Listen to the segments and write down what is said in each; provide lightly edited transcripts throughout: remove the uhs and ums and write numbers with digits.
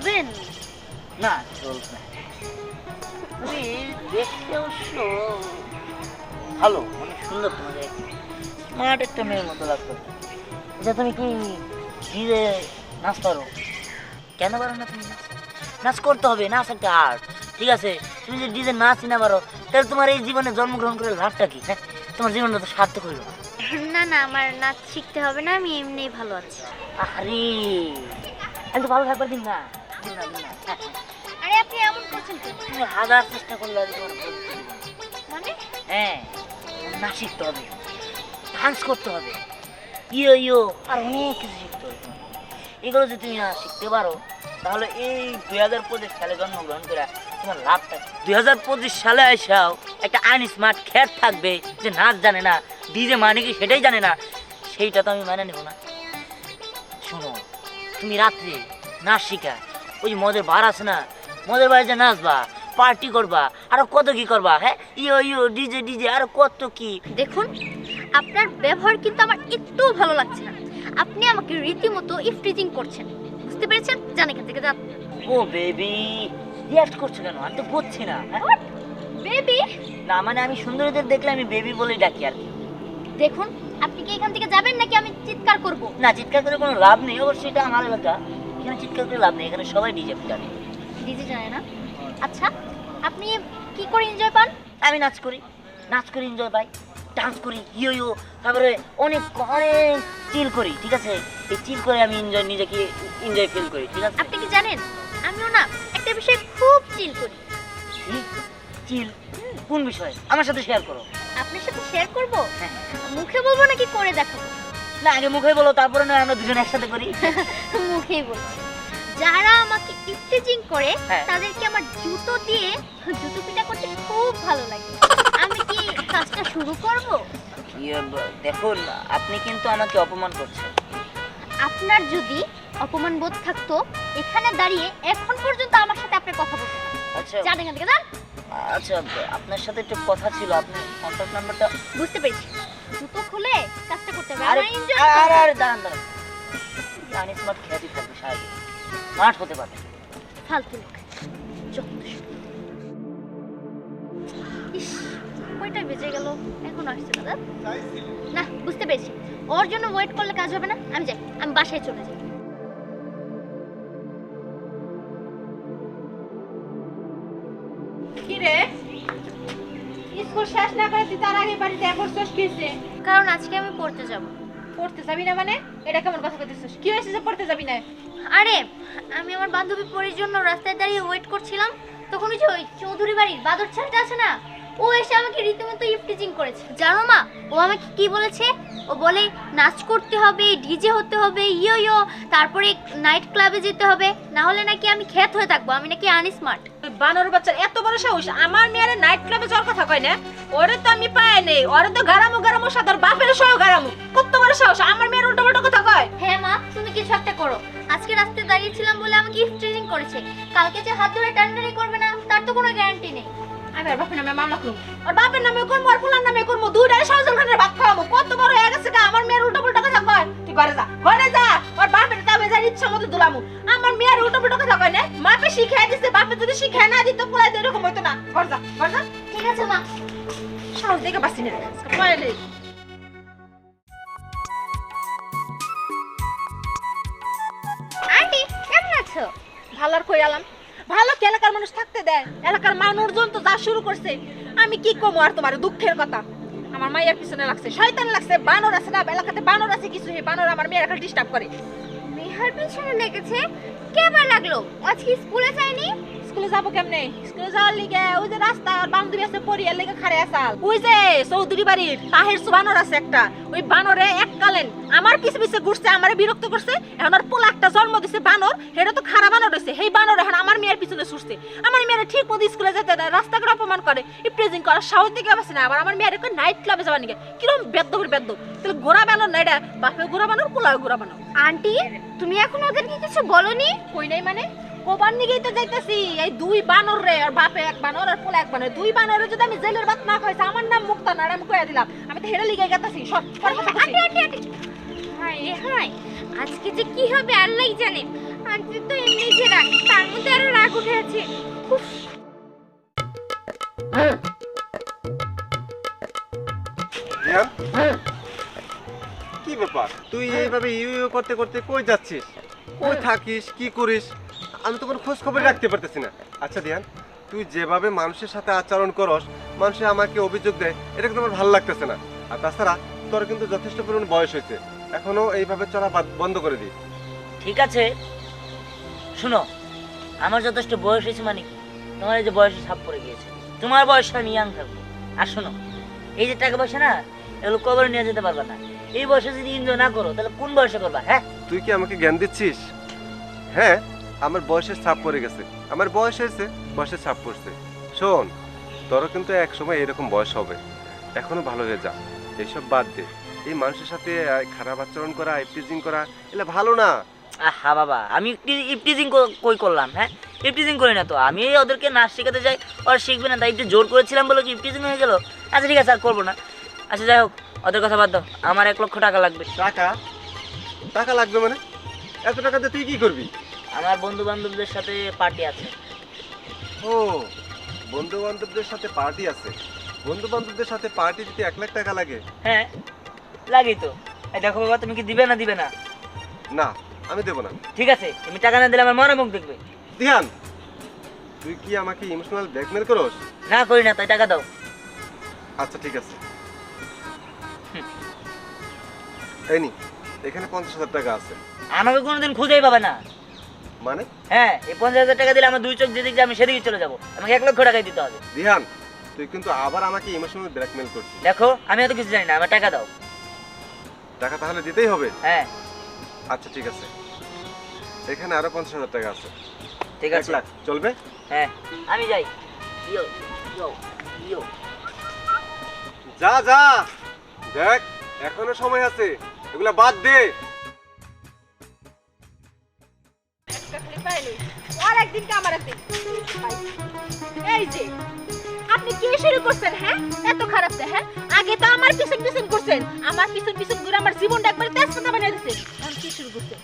চলবেন? না চলবে না। তুমি দেখতে অবশ্য ভালো, অনেক সুন্দর, তোমাদের স্মার্ট একটা মেয়ের মতো লাগতো। আচ্ছা তুমি কি ডিজে নাচ পারো? কেন পারো না তুমি? নাচ করতে হবে, নাচ একটা আর্ট, ঠিক আছে? তুমি যদি ডিজে নাচই না পারো তাহলে তোমার এই জীবনে জন্মগ্রহণ করে লাভটা কি? হ্যাঁ, তোমার জীবনটা তো সার্থক হইল না। না না, আমার নাচ শিখতে হবে না, আমি এমনিই ভালো আছি। আরে আমি তো ভালো থাকবার দিন না, দিন না, দিন না। আরে আপনি এমন করছেন কেন? তুমি হাজার চেষ্টা করলে আমি তোমার ভালো দিতে পারবো না। মানে? হ্যাঁ, নাচ শিখতে হবে, ডান্স করতে হবে, ইয়ো ইয়ো আর অনেক কিছু শিখতে হবে তোমার। এগুলো যদি তুমি না শিখতে পারো তাহলে এই 2025 সালে জন্মগ্রহণ করে তোমার লাভটা 2025 সালে এসেও একটা আনস্মার্ট খ্যাত থাকবে যে নাচ জানে না, ডিজে মানে কি সেটাই জানে না, সেইটা তো আমি মানে নেব না। শোনো, তুমি রাত্রে নাচ শিখা ওই যে মদের বার আছে না, মদের বাড়িতে নাচবা, পার্টি করবা, আরো কত কি করবা। হ্যাঁ, ইয়ো ইয়ো ডিজে ডিজে আরো কত কি। দেখুন, আপনার ব্যবহার কিন্তু আমার একটু ভালো লাগছে না। আপনি আমাকে রীতিমতো ইফটিজিং করছেন, বুঝতে পেরেছেন? জান এখান থেকে, যান। ও বেবি, রিয়াক্ট করছো কেন? আমি তো বুঝছি না। হ্যাঁ? বেবি? না মানে আমি সুন্দরীদের দেখলে আমি বেবি বলেই ডাকি আর কি। দেখুন, আপনি কি এখান থেকে যাবেন নাকি আমি চিৎকার করব? না, চিৎকার করে কোনো লাভ নেই, অবশ্যই এটা আমার এলাকা, এখানে চিৎকার করে লাভ নেই, এখানে সবাই ডিজে জানে। ডিজে জানে না? আচ্ছা, আপনি কি করে এনজয় পান? আমি নাচ করি, নাচ করি এনজয় পাই, ডান্স করি, ইয়ো ইয়ো, তারপরে অনেক অনেক চিল করি, ঠিক আছে? এই চিল করে আমি এনজয়, নিজেকে এনজয় ফিল করি, ঠিক আছে? আপনি কি জানেন আমিও না একটা বিষয়ে খুব চিল করি। চিল? কোন বিষয়? আমার সাথে শেয়ার করো। আপনার সাথে শেয়ার করব? হ্যাঁ। মুখে বলবো নাকি করে দেখাবো? না, আগে মুখে বলো, তারপরে না আমরা দুজন একসাথে করি। মুখেই বলছি। যারা আমাকে ইফটিজিং করে হ্যাঁ। তাদেরকে আমার জুতো দিয়ে জুতো পিটা করতে খুব ভালো লাগে। আমি কি কাজটা শুরু করব? দেখুন, আপনি কিন্তু আমাকে অপমান করছেন। আপনার যদি অপমান বোধ থাকতো এখানে দাঁড়িয়ে এখন পর্যন্ত আমার সাথে আপনার কথা বলতেন না। আচ্ছা যান এখান থেকে, যান। আচ্ছা, আপনার সাথে একটু কথা ছিল, আপনার কন্ট্যাক্ট নাম্বারটা। বুঝতে পেরেছি, জুতো খুলে কাজটা করতে হবে। আরে আমার এনজয় আরে আরে দাঁড়ান দাঁড়ান, জানি স্মার্ট খেয়ালি থাকবে, সারাদিন স্মার্ট হতে পারে। ফালতু লোক, যত সব। ইস, কয়টা বেজে গেল, এখন আসছে না? না, বুঝতে পেরেছি, ওর জন্য ওয়েট করলে কাজ হবে না। আমি যাই, আমি বাসায় চলে যাই। কি রে, স্কুল শেষ না করে তুই তার আগে বাড়িতে পড়ছস? কি হয়েছে? কারণ আজকে আমি পড়তে যাব। পড়তে যাবি না মানে? এটা কেমন কথা কইতেছস? কি হয়েছে যে পড়তে যাবি না? আরে, আমি আমার বান্ধবী পরির জন্য রাস্তায় দাঁড়িয়ে ওয়েট করছিলাম, তখন ওই যে ওই চৌধুরী বাড়ির বাদর ছেলেটা আছে না, ও এসে আমাকে রীতিমতো ইফটিজিং করেছে। জানো মা, ও আমাকে কি বলেছে? ও বলে নাচ করতে হবে, ডিজে হতে হবে, ইয়ো ইয়ো, তারপরে নাইট ক্লাবে যেতে হবে, না হলে নাকি আমি খ্যাত হয়ে থাকবো, আমি নাকি আনস্মার্ট। ওই বানর বাচ্চার এত বড় সাহস আমার মেয়ের নাইট ক্লাবে যাওয়ার কথা কয় না? ওরে তো আমি পাই নেই, ওরে তো গারামু গারামু সাদার বাপের সহ গারামু। কত বড় সাহস আমার মেয়ের উল্টো পাল্টা কথা কয়? হ্যাঁ মা, তুমি কিছু একটা করো। আজকে রাস্তায় দাঁড়িয়েছিলাম বলে আমাকে ইফটিজিং করেছে, কালকে যে হাত ধরে টানটানি করবে না তার তো কোনো গ্যারান্টি নেই। আমি আর বাপের নামে মামলা করবো, আর বাপের নামে করবো, আর পোলার নামে করবো, দুইটারে সহজল খানের ভাত খাওয়াবো। কত বড় হয়ে গেছে গা আমার মেয়ের উল্টো পাল্টা কথা কয়? তুই ঘরে যা, ঘরে যা, ওর বাপের দামে যা ইচ্ছা মতো দুলামু। আমার মেয়ের উল্টো পাল্টা কথা কয় না? মাপে শিখাই দিছে, বাপে যদি শিখাই না দিত পোলাই তো এরকম হইতো না। ঘর যা, ঘর যা। ঠিক আছে মা। সাহস দেখে বাঁচি না পয়লে। আন্টি, কেমন আছো? ভালো আর কই আলাম, ভালো কি এলাকার মানুষ থাকতে দেয়? এলাকার মানুষজন তো যা শুরু করছে, আমি কি কমো আর তোমার দুঃখের কথা। আমার মায়ের পিছনে লাগছে, শয়তান লাগছে, বানর আছে না এলাকাতে, বানর আছে কিছু, হে বানর আমার মেয়ের একটা ডিস্টার্ব করে। মেহার পিছনে লেগেছে? কেবার লাগলো? আজকে স্কুলে যায়নি? স্কুলে যাবো কেমনে? স্কুলে যাওয়ার লিগে ওই যে রাস্তা আর বান্ধবী আছে পরিয়ার লিগে খাড়ে আসাল, ওই যে চৌধুরী বাড়ির তাহের বানর আছে একটা, ওই বানরে এককালেন আমার পিছে পিছে ঘুরছে, আমারে বিরক্ত করছে। এখন আর পোলা একটা জন্ম দিছে বানর, সেটা তো খারাপ বানর হয়েছে, সেই বানর এখন আমার মেয়ের পিছনে ছুটছে। আমার মেয়ের ঠিক মতো স্কুলে যেতে দেয়, রাস্তাঘাট অপমান করে, ইপ্রেজিং করার সাহস দিকে পাচ্ছে না। আবার আমার মেয়ের নাইট ক্লাবে যাওয়ার নিগে কিরকম বেদ্যবের বেদ্য। তাহলে গোড়া বানর না এটা, বাপে গোড়া বানর, পোলাও গোড়া বানর। আন্টি, তুমি এখন ওদেরকে কিছু বলনি? কই নাই মানে, কোবার নিগেই তো যাইতাছি। এই দুই বানর রে, আর বাপে এক বানর আর পোলা এক বানর, দুই বানরে যদি আমি জেলের ভাত না খাইছি, আমার নাম মুক্তা না, আমি কইয়া দিলাম। আমি তো হেরে লিগে গেতাছি সব আন্টি আন্টি আন্টি, হায় রে হায়, আজকে যে কি হবে আল্লাহই জানে। আন্টি তো এমনি যে রাগ, ব্যাপার? তুই এইভাবে ইউ ইউ করতে করতে কই যাচ্ছিস? কই থাকিস, কি করিস? আমি তো কোনো খোঁজ খবর রাখতে পারতেছি না। আচ্ছা ধ্যান, তুই যেভাবে মানুষের সাথে আচরণ করস, মানুষে আমাকে অভিযোগ দেয়, এটা কিন্তু আমার ভালো লাগতেছে না। আর তাছাড়া তোর কিন্তু যথেষ্ট পরিমাণ বয়স হয়েছে, এখনো এইভাবে চলা বন্ধ করে দিই। ঠিক আছে, শুনো, আমার যথেষ্ট বয়স হয়েছে মানে কি, তোমার এই যে বয়সে ছাপ পড়ে গিয়েছে, তোমার বয়সে আমি ইয়াং থাকবো। আর শোনো, এই যে টাকা পয়সা না, এগুলো কবরে নিয়ে যেতে পারবা না। এই বয়সে যদি এনজয় না করো তাহলে কোন বয়সে করবা? হ্যাঁ, তুই কি আমাকে জ্ঞান দিচ্ছিস? হ্যাঁ, আমার বয়সের ছাপ পড়ে গেছে, আমার বয়স হয়েছে, বয়সের ছাপ পড়ছে। শোন, তোরও কিন্তু এক সময় এরকম বয়স হবে, এখনো ভালো হয়ে যা, এইসব বাদ দে। এই মানুষের সাথে খারাপ আচরণ করা, ইপটিজিং করা, এগুলো ভালো না। আহা বাবা, আমি ইপটিজিং কই করলাম? হ্যাঁ, ইপটিজিং করি না তো। আমি ওদেরকে নাচ শেখাতে যাই, ওরা শিখবে না, তাই একটু জোর করেছিলাম বলে কি ইপটিজিং হয়ে গেল? আচ্ছা ঠিক আছে, আর করবো না। আচ্ছা যাই হোক, ওদের কথা বাদ দাও, আমার 1 লক্ষ টাকা লাগবে। টাকা? টাকা লাগবে মানে? এত টাকা দিয়ে তুই কি করবি? আমার বন্ধু বান্ধবদের সাথে পার্টি আছে। ও, বন্ধু বান্ধবদের সাথে পার্টি আছে? বন্ধু বান্ধবদের সাথে পার্টি দিতে 1 লাখ টাকা লাগে? হ্যাঁ লাগেই তো। এই দেখো বাবা, তুমি কি দিবে না দিবে না? না, আমি দেবো না। ঠিক আছে, তুমি টাকা না দিলে আমার মনে মুখ দেখবে। ধ্যান, তুই কি আমাকে ইমোশনাল ব্ল্যাকমেল করস? না করি না, তাই টাকা দাও। আচ্ছা ঠিক আছে, এই নি, এখানে 50,000 টাকা আছে। আমাকে কোনোদিন খুঁজেই পাবে না। মানে? হ্যাঁ, এই 50,000 টাকা দিলে আমার 2 চোখ যেদিকে যায় আমি সেদিকে চলে যাবো। আমাকে 1 লক্ষ টাকাই দিতে হবে। ধ্যান, তুই কিন্তু আবার আমাকে ইমোশনাল ব্ল্যাকমেল করছিস। দেখো, আমি এত কিছু জানি না, আমার টাকা দাও। টাকা তাহলে দিতেই হবে? হ্যাঁ আচ্ছা ঠিক আছে, এখানে আরো 50,000 টাকা আছে। ঠিক 1 আছে। লাখ চলবে? হ্যাঁ, আমি যাই। ইয়ো ইয়ো ইয়ো। যা যা, দেখ এখনো সময় আছে, এগুলা বাদ দে। আর একদিনকে আমার একদিন। এই যে আপনি কি শুরু করছেন? হ্যাঁ, এত খারাপ না? হ্যাঁ, আগে তো আমার পিছন পিছন করছেন, আমার পিছন পিছন ঘুরে আমার জীবনটা একবারে তেজপাতা বানিয়ে দিচ্ছেন। এখন কি শুরু করছেন?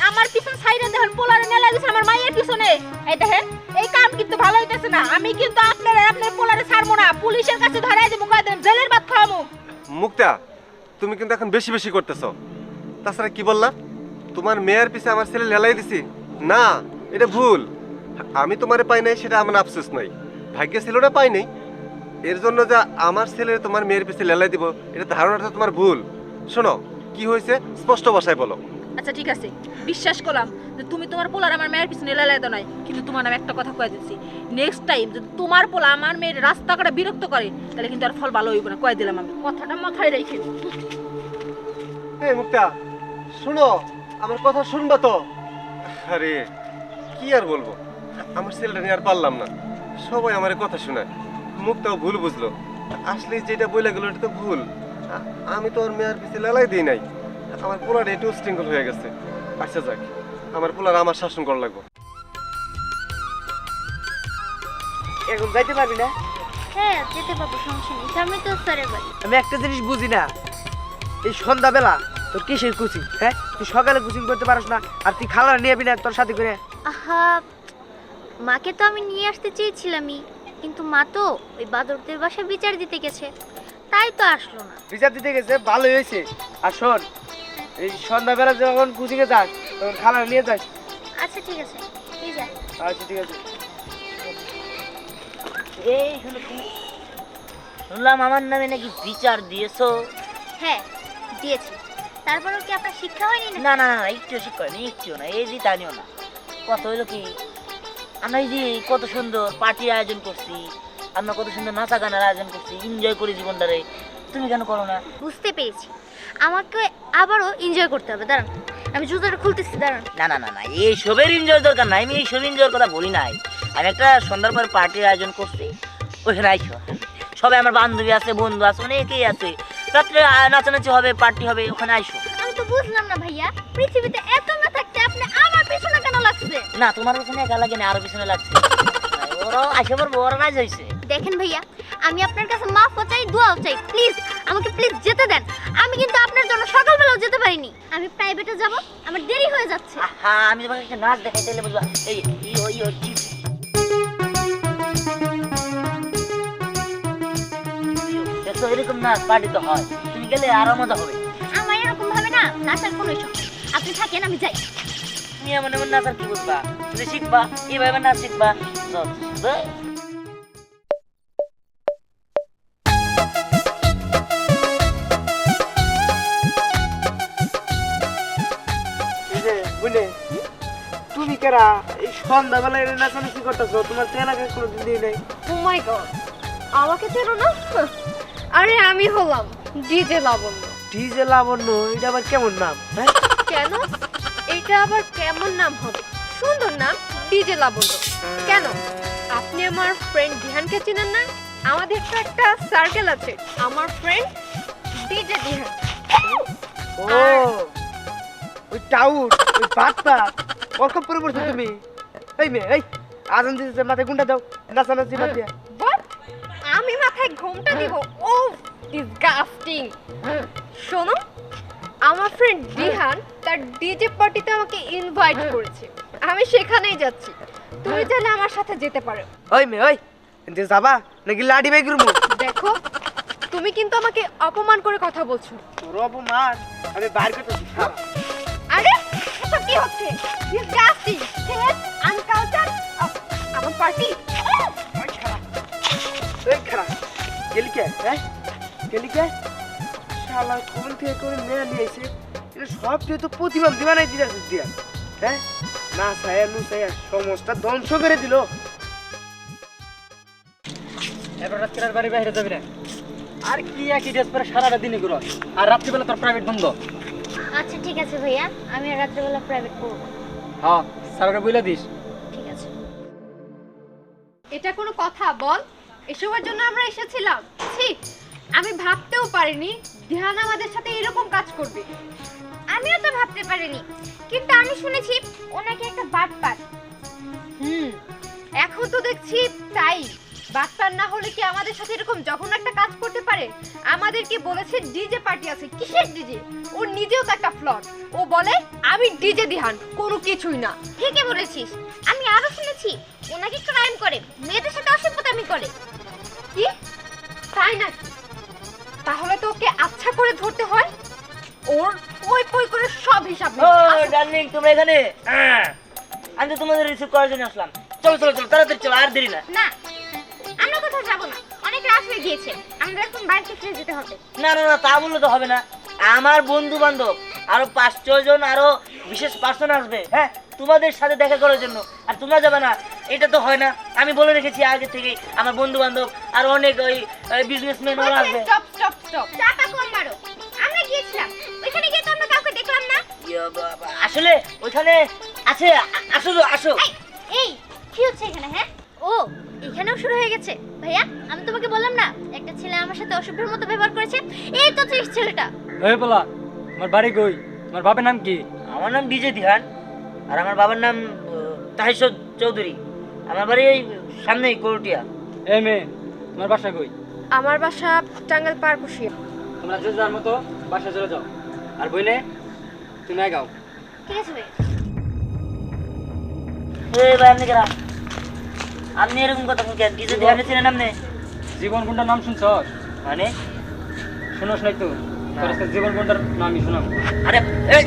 আমার পিছন সাইডে দেখেন পোলারে নেলা দিচ্ছেন আমার মায়ের পিছনে। এই দেখেন, এই কাম কিন্তু ভালো হইতেছে না। আমি কিন্তু আপনার পোলারে ছাড়বো না, পুলিশের কাছে ধরাই দেবো, কয় দেন জেলের ভাত খাওয়াবো। মুক্তা, তুমি কিন্তু এখন বেশি বেশি করতেছো। তাছাড়া কি বললা, তোমার মেয়ের পিছে আমার ছেলে লেলাই দিছি? না, এটা ভুল। আমি তোমারে পাই নাই সেটা আমার আফসোস নাই, ভাগ্যে ছিল না পাই নাই, এর জন্য যা আমার ছেলে তোমার মেয়ের পিছে লেলাই দিব, এটা ধারণাটা তোমার ভুল। শোনো, কি হয়েছে স্পষ্ট ভাষায় বলো। আচ্ছা ঠিক আছে, বিশ্বাস করলাম যে তুমি তোমার পোলার আমার মেয়ের পিছনে লেলাই দাও নাই, কিন্তু তোমার আমি একটা কথা কয়ে দিচ্ছি, নেক্সট টাইম যদি তোমার পোলা আমার মেয়ের রাস্তাঘাটে বিরক্ত করে তাহলে কিন্তু আর ফল ভালো হইব না, কয়ে দিলাম আমি, কথাটা মাথায় রেখে। এই মুক্তা, শোনো, আমার কথা শুনবা তো? আরে কি আর বলবো, আমার ছেলেটা নিয়ে আর পারলাম না, সবাই আমার কথা শোনায়। মুক্তাও ভুল বুঝলো, আসলে যেটা বলে গেল এটা তো ভুল। আমি তো ওর মেয়ের পিছে লেলাই দিই নাই, আমার পোলার একটু উশৃঙ্খল হয়ে গেছে। আচ্ছা যাক, আমার পোলার আমার শাসন করা লাগবে। এখন যাইতে পারবি না? হ্যাঁ যেতে পারবো, সমস্যা নেই, সামনে তো স্যারের বাড়ি। আমি একটা জিনিস বুঝি না, এই সন্ধ্যাবেলা তোর কিসের কোচিং? হ্যাঁ, তুই সকালে কোচিং করতে পারিস না, আর তুই খালা নিয়ে যাবি না তোর সাথে করে? আহা, মাকে তো আমি নিয়ে আসতে চেয়েছিলামই, কিন্তু মা তো ওই বাদরদের বাসায় বিচার দিতে গেছে, তাই তো আসলো না। বিচার দিতে গেছে, ভালোই হয়েছে। আর শোন, এই সন্ধ্যাবেলা যখন কোচিংয়ে যাস তখন খালা নিয়ে যাস। আচ্ছা ঠিক আছে, তুই যা। আচ্ছা ঠিক আছে। এই শোনো, তুমি শুনলাম আমার নামে নাকি বিচার দিয়েছো? হ্যাঁ দিয়েছি, তারপরেও কি আপনার শিক্ষা হয়নি না? না না না, একটু শিক্ষা নেই, একটুও না, এই জিতা নিও না। কথা হইলো কি, আমরা এই যে কত সুন্দর পার্টির আয়োজন করছি, আমরা কত সুন্দর নাচা গানের আয়োজন করছি, এনজয় করি জীবনটারে, তুমি কেন করো না? বুঝতে পেরেছি, আমাকে আবারও এনজয় করতে হবে, দাঁড়ান আমি জুতোটা খুলতেছি, দাঁড়ান। না না না না, এই সবের এনজয় দরকার নাই, আমি এই সব এনজয়ের কথা বলি নাই। আমি একটা সন্ধ্যার পর পার্টির আয়োজন করছি, ওইখানে আইসো, সবাই আমার বান্ধবী আছে, বন্ধু আছে, অনেকেই আছে, রাত্রে নাচানাচি হবে, পার্টি হবে, ওখানে আইসো। আমি তো বুঝলাম না ভাইয়া, পৃথিবীতে এত না থাকতে আপনি আমার পেছনে কেন লাগছে? না, তোমার পিছনে একা লাগে না, আরো পিছনে লাগছে, ওরাও আইসে পড়বো, ওরা রাজ হয়েছে। দেখেন ভাইয়া, আমি আপনার কাছে মাফও চাই, দোয়াও চাই, প্লিজ আমাকে প্লিজ যেতে দেন। আমি কিন্তু আপনার জন্য সকালবেলাও যেতে পারিনি, আমি প্রাইভেটে যাব, আমার দেরি হয়ে যাচ্ছে। হ্যাঁ, আমি তোমাকে একটা নাচ দেখাই, তাহলে বুঝবা। এই দেখো, এরকম নাচ পার্টি তো হয়, তুমি গেলে আরো মজা হবে। আমার এরকম ভাবে না নাচার কোনো শখ নেই। আপনি থাকেন, আমি যাই। তুমি এমন এমন নাচ আর কি বুঝবা? তুমি শিখবা, এইভাবে নাচ শিখবা। চল, চল। এই যে বুঝলে তুমি কেরা এই সন্ধ্যাবেলায় এনে নাচানাচি করতেছো? তোমার তো এলাকায় কোনোদিন দিই নাই। ও মাই গড, আমাকে চেনো না? আরে আমি হলাম ডিজে লাবণ্য। ডিজে লাবণ্য, এটা আবার কেমন নাম? হ্যাঁ, কেন? এটা আবার কেমন নাম হবে? সুন্দর নাম, ডিজে লাবণ্য। কেন আপনি আমার ফ্রেন্ড দিহানকে চেনেন না? আমাদের তো একটা সার্কেল আছে, আমার ফ্রেন্ড ডিজে দিহান। ও ওই টাউট, ওই বাচ্চা ওর খুব করে পড়ছো তুমি। এই মেয়ে, এই আজান দিতেছে, মাথায় গুন্ডা দাও, নাচানাচি বাদ দিয়া। What? আমি মাথায় ঘোমটা দিব? ও ডিসগাস্টিং। শোনো, আমার ফ্রেন্ড দিহান তার ডিজে পার্টিতে আমাকে ইনভাইট করেছে, আমি সেখানেই যাচ্ছি। তুমি চাইলে আমার সাথে যেতে পারো। ওই মেয়ে, ওই এনতে যাবা নাকি লাডি বাই করবো? দেখো, তুমি কিন্তু আমাকে অপমান করে কথা বলছো। তোর অপমান আমি বাইর করতেছি। আরে এসব কি হচ্ছে? Disgusting, head আনকালচার। আমার পার্টি। এই খারাপ গেলি কে? হ্যাঁ, গেলি কে? শালা কোন থেকে কোন মেয়ে নিয়ে এসে এটা সব তুই তো প্রতিবন্ধী বানাই দিয়েছিস দিয়া। হ্যাঁ, না ছায়া নু ছায়া সমস্ত ধ্বংস করে দিল। এবার রাত্রির বাড়ি বাইরে যাবি না। আর কি একই ড্রেস পরে সারাটা দিনই ঘুরো, আর রাত্রিবেলা তোর প্রাইভেট বন্ধ। আচ্ছা ঠিক আছে ভাইয়া, আমি আর রাত্রেবেলা প্রাইভেট করবো। হ্যাঁ, স্যাররা বইলা দিস। ঠিক আছে। এটা কোনো কথা বল? এসবের জন্য আমরা এসেছিলাম? ছি, আমি ভাবতেও পারিনি ধ্যান আমাদের সাথে এরকম কাজ করবে। আমিও তো ভাবতে পারিনি, কিন্তু আমি শুনেছি ও নাকি একটা বাটপার। এখন তো দেখছি তাই। বাচ্চার না হলে কি আমাদের সাথে এরকম যখন একটা কাজ করতে পারে? আমাদেরকে বলেছে ডিজে পার্টি আছে। কিসের ডিজে? ও নিজেও তো একটা ফ্লট। ও বলে আমি ডিজে দিহান, কোনো কিছুই না। ঠিকই বলেছিস। আমি আরো শুনেছি ও নাকি ক্রাইম করে, মেয়েদের সাথে অসভ্যতামি করে। কি? তাই না? তাহলে তো ওকে আচ্ছা করে ধরতে হয়। ওর ওই পই করে সব হিসাব ও নেব। আসো। ডার্লিং, তোমরা এখানে? আমি তো তোমাদের রিসিভ করার জন্য আসলাম। চলো চলো চলো, তাড়াতাড়ি চলো, আর দেরি না। না, আমরা কোথাও যাবো না, অনেক রাত হয়ে গিয়েছে, আমাদের এখন বাড়িতে ফিরে যেতে হবে। না না না, তা বললে তো হবে না। আমার বন্ধু বান্ধব আরো 5-6 জন আরো বিশেষ পার্সন আসবে, হ্যাঁ, তোমাদের সাথে দেখা করার জন্য। আর তোমরা যাবে না, এটা তো হয় না। আমি বলে রেখেছি আগে থেকে, আমার বন্ধু বান্ধব আর অনেক ওই বিজনেসম্যান ওরা আসবে। Stop stop stop. চাপা কম মারো। আমরা গিয়েছিলাম, ওইখানে গিয়ে তো আমরা কাউকে দেখলাম না। ইয়া বাবা, আসলে ওইখানে আছে। আসো তো, আসো। এই, এই কি হচ্ছে এখানে? হ্যাঁ, ও এখানেও শুরু হয়ে গেছে। ভাইয়া, আমি তোমাকে বললাম না একটা ছেলে আমার সাথে অসভ্যের মতো ব্যবহার করেছে? এই তো সেই ছেলেটা। এই বলা, আমার বাড়ি কই? আমার বাবার নাম কি? আমার নাম ডিজে ধিহান, আর আমার বাবার নাম তাহির চৌধুরী। আমার বাড়ি এই সামনেই করটিয়া। এই মেয়ে, তোমার বাসা কই? আমার বাসা টাঙ্গাইল পারকুশিয়া। তোমরা যে যার মতো বাসা চলে যাও। আর বইনে তুমি গাও। ঠিক আছে ভাই। এই ভাই, আপনি কেরা? আপনি এরকম কথা বলছেন? ডিজে ধিহানের ছিলেন আপনি? জীবন কোনটার নাম শুনছস? মানে শুনোস নাই তো? তোর আজকে জীবন কোনটার নামই শোনাম। আরে এই